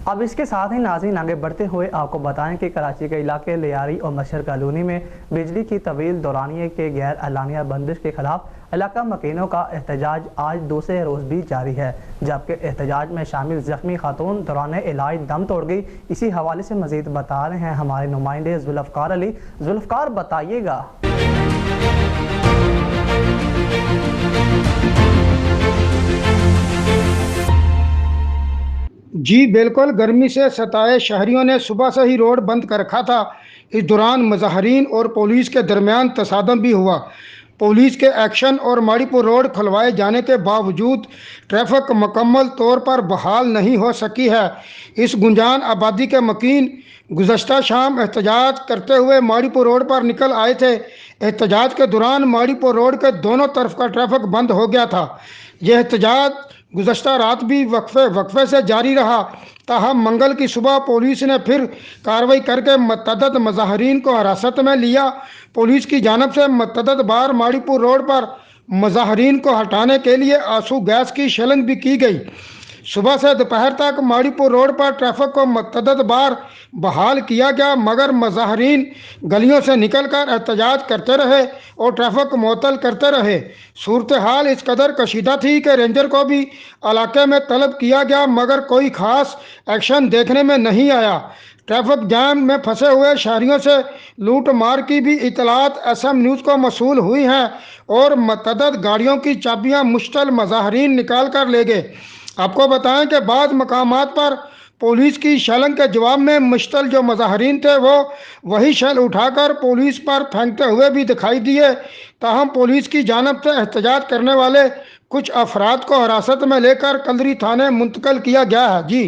اب اس کے ساتھ ہی ناظرین آگے بڑھتے ہوئے آپ کو بتائیں کہ کراچی کے علاقے لیاری اور مشہر کالونی میں بجلی کی طویل دورانیے کے غیر اعلانیہ بندش کے خلاف علاقہ مکینوں کا احتجاج آج دوسرے روز بھی جاری ہے، جبکہ احتجاج میں شامل زخمی خاتون دوران علاج دم توڑ گئی۔ اسی حوالے سے مزید بتا رہے ہیں ہمارے نمائندے ذوالفقار علی۔ ذوالفقار، بتائیے گا۔ جی بالکل، گرمی سے ستائے شہریوں نے صبح سے ہی روڈ بند کر رکھا تھا۔ اس دوران مظاہرین اور پولیس کے درمیان تصادم بھی ہوا۔ پولیس کے ایکشن اور ماڑی پور روڈ کھلوائے جانے کے باوجود ٹریفک مکمل طور پر بحال نہیں ہو سکی ہے۔ اس گنجان آبادی کے مکین گزشتہ شام احتجاج کرتے ہوئے ماڑی پور روڈ پر نکل آئے تھے۔ احتجاج کے دوران ماڑی پور روڈ کے دونوں طرف کا ٹریفک بند ہو گیا تھا۔ یہ احتجاج گزشتہ رات بھی وقفے سے جاری رہا، تاہم منگل کی صبح پولیس نے پھر کارروائی کر کے متعدد مظاہرین کو حراست میں لیا۔ پولیس کی جانب سے متعدد بار ماڑی پور روڈ پر مظاہرین کو ہٹانے کے لیے آنسو گیس کی شیلنگ بھی کی گئی۔ صبح سے دوپہر تک ماڑی پور روڈ پر ٹریفک کو متعدد بار بحال کیا گیا، مگر مظاہرین گلیوں سے نکل کر احتجاج کرتے رہے اور ٹریفک معطل کرتے رہے۔ صورتحال اس قدر کشیدہ تھی کہ رینجر کو بھی علاقے میں طلب کیا گیا، مگر کوئی خاص ایکشن دیکھنے میں نہیں آیا۔ ٹریفک جام میں پھنسے ہوئے شہریوں سے لوٹ مار کی بھی اطلاعات ایس ایم نیوز کو موصول ہوئی ہیں اور متعدد گاڑیوں کی چابیاں مشتعل مظاہرین نکال کر لے گئے۔ آپ کو بتائیں کہ بعض مقامات پر پولیس کی شیلنگ کے جواب میں مشتعل جو مظاہرین تھے وہ وہی شیل اٹھا کر پولیس پر پھینکتے ہوئے بھی دکھائی دیے، تاہم پولیس کی جانب سے احتجاج کرنے والے کچھ افراد کو حراست میں لے کر کلدری تھانے منتقل کیا گیا ہے۔ جی